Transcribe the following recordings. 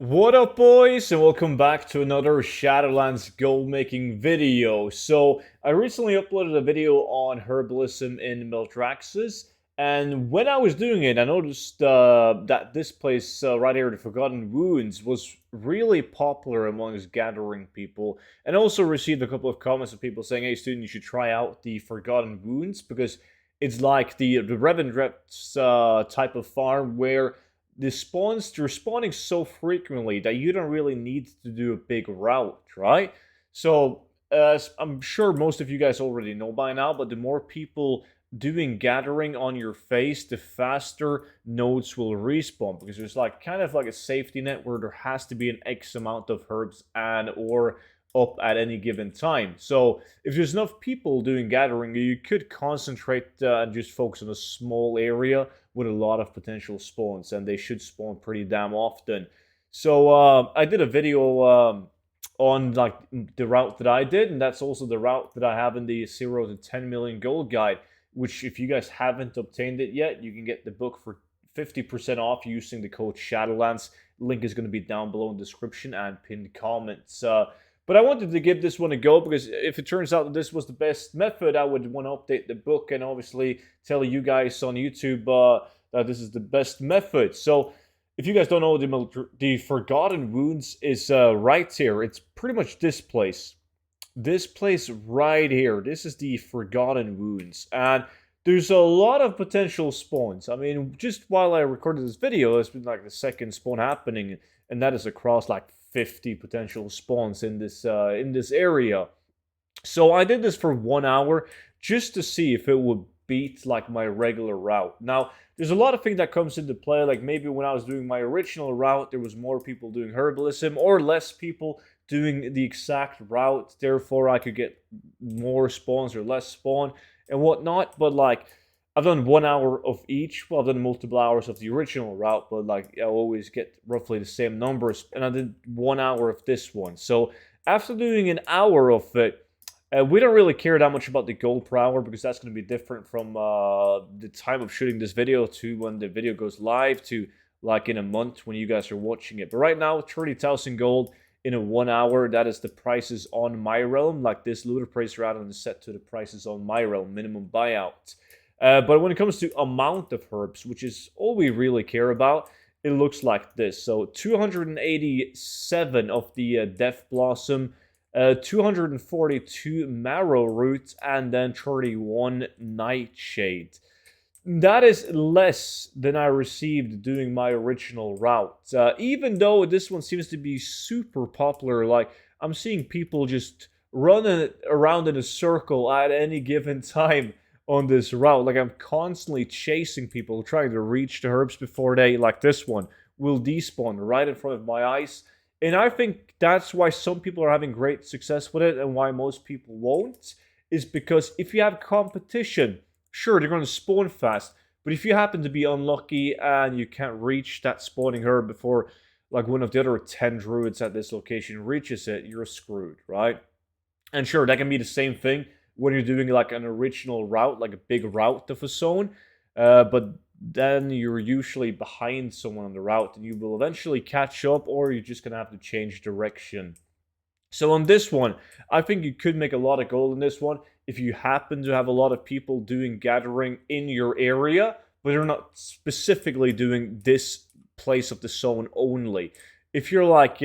What up, boys, and welcome back to another Shadowlands gold making video. So, I recently uploaded a video on herbalism in Miltraxis, and when I was doing it, I noticed that this place right here, the Forgotten Wounds, was really popular amongst gathering people, and also received a couple of comments of people saying, "Hey, student, you should try out the Forgotten Wounds because it's like the Revendreth's type of farm where." They're spawning so frequently that you don't really need to do a big route, right? So, as I'm sure most of you guys already know by now, but the more people doing gathering on your face, the faster nodes will respawn because there's like kind of like a safety net where there has to be an X amount of herbs and or up at any given time. So if there's enough people doing gathering, you could concentrate and just focus on a small area with a lot of potential spawns, and they should spawn pretty damn often. So I did a video on like the route that I did, and that's also the route that I have in the 0 to 10 million gold guide, which if you guys haven't obtained it yet, you can get the book for 50% off using the code Shadowlands. Link is going to be down below in the description and pinned comments. But I wanted to give this one a go because if it turns out that this was the best method, I would want to update the book and obviously tell you guys on YouTube that this is the best method. So if you guys don't know, the Forgotten Wounds is right here. It's pretty much this place. This place right here. This is the Forgotten Wounds. And there's a lot of potential spawns. I mean, just while I recorded this video, it's been like the second spawn happening, and that is across like 50 potential spawns in this area. So I did this for 1 hour just to see if it would beat like my regular route. Now, there's a lot of things that comes into play. Like maybe when I was doing my original route, there was more people doing herbalism or less people doing the exact route. Therefore, I could get more spawns or less spawn and whatnot. But like, I've done 1 hour of each. Well, I've done multiple hours of the original route, but like I always get roughly the same numbers. And I did 1 hour of this one. So after doing an hour of it, we don't really care that much about the gold per hour because that's going to be different from the time of shooting this video to when the video goes live to like in a month when you guys are watching it. But right now, 30,000 gold in a 1 hour. That is the prices on my realm. Like this looter price route is set to the prices on my realm minimum buyout. But when it comes to amount of herbs, which is all we really care about, it looks like this. So 287 of the Death Blossom, 242 Marrowroot, and then 31 Nightshade. That is less than I received doing my original route. Even though this one seems to be super popular, like I'm seeing people just running around in a circle at any given time on this route. Like I'm constantly chasing people, trying to reach the herbs before they, like this one, will despawn right in front of my eyes. And I think that's why some people are having great success with it and why most people won't, is because if you have competition, sure, they're going to spawn fast, but if you happen to be unlucky and you can't reach that spawning herb before like one of the other 10 druids at this location reaches it, you're screwed, right? And sure, that can be the same thing when you're doing like an original route, like a big route of a zone, but then you're usually behind someone on the route and you will eventually catch up or you're just going to have to change direction. So on this one, I think you could make a lot of gold in this one if you happen to have a lot of people doing gathering in your area, but they're not specifically doing this place of the zone only. If you're like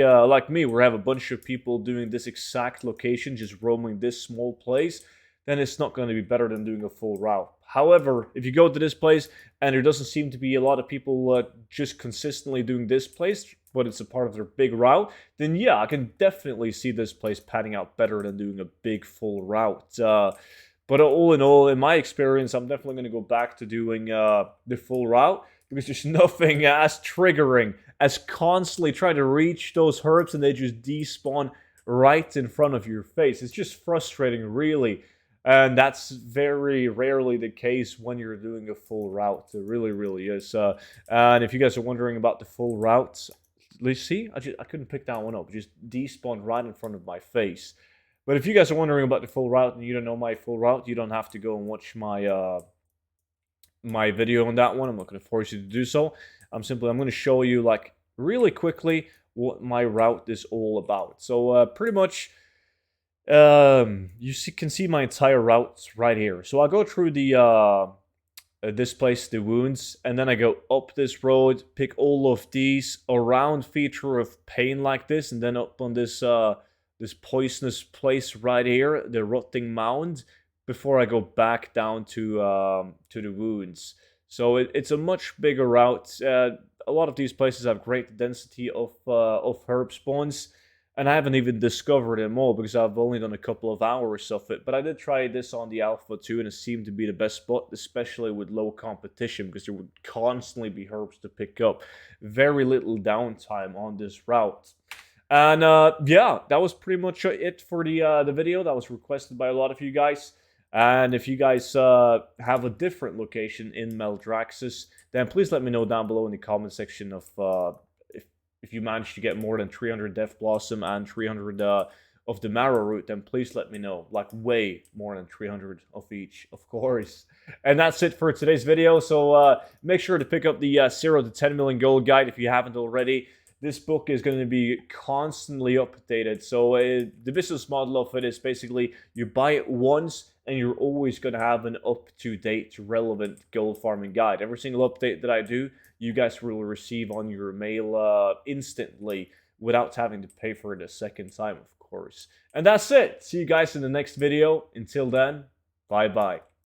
me, where I have a bunch of people doing this exact location, just roaming this small place, then it's not going to be better than doing a full route. However, if you go to this place and there doesn't seem to be a lot of people just consistently doing this place, but it's a part of their big route, then yeah, I can definitely see this place panning out better than doing a big full route. But all in all, in my experience, I'm definitely going to go back to doing the full route because there's nothing as triggering as constantly trying to reach those herbs and they just despawn right in front of your face. It's just frustrating, really. And that's very rarely the case when you're doing a full route. It really, really is. And if you guys are wondering about the full routes, let's see, I couldn't pick that one up. It just despawned right in front of my face. But if you guys are wondering about the full route and you don't know my full route, you don't have to go and watch my my video on that one. I'm not going to force you to do so. I'm going to show you like really quickly what my route is all about. So pretty much, can see my entire route right here. So I go through the this place, the wounds, and then I go up this road, pick all of these around feature of pain like this, and then up on this this poisonous place right here, the rotting mound, before I go back down to the wounds. So it's a much bigger route. A lot of these places have great density of herb spawns, and I haven't even discovered them all because I've only done a couple of hours of it. But I did try this on the Alpha too, and it seemed to be the best spot, especially with low competition, because there would constantly be herbs to pick up. Very little downtime on this route. And yeah, that was pretty much it for the video. That was requested by a lot of you guys. And if you guys have a different location in Maldraxxus, then please let me know down below in the comment section of if you manage to get more than 300 Death Blossom and 300 of the Marrowroot, then please let me know. Like, way more than 300 of each, of course. And that's it for today's video. So make sure to pick up the 0 to 10 million gold guide if you haven't already. This book is going to be constantly updated. So the business model of it is basically you buy it once and you're always going to have an up-to-date, relevant gold farming guide. Every single update that I do, you guys will receive on your mail instantly without having to pay for it a second time, of course. And that's it. See you guys in the next video. Until then, bye-bye.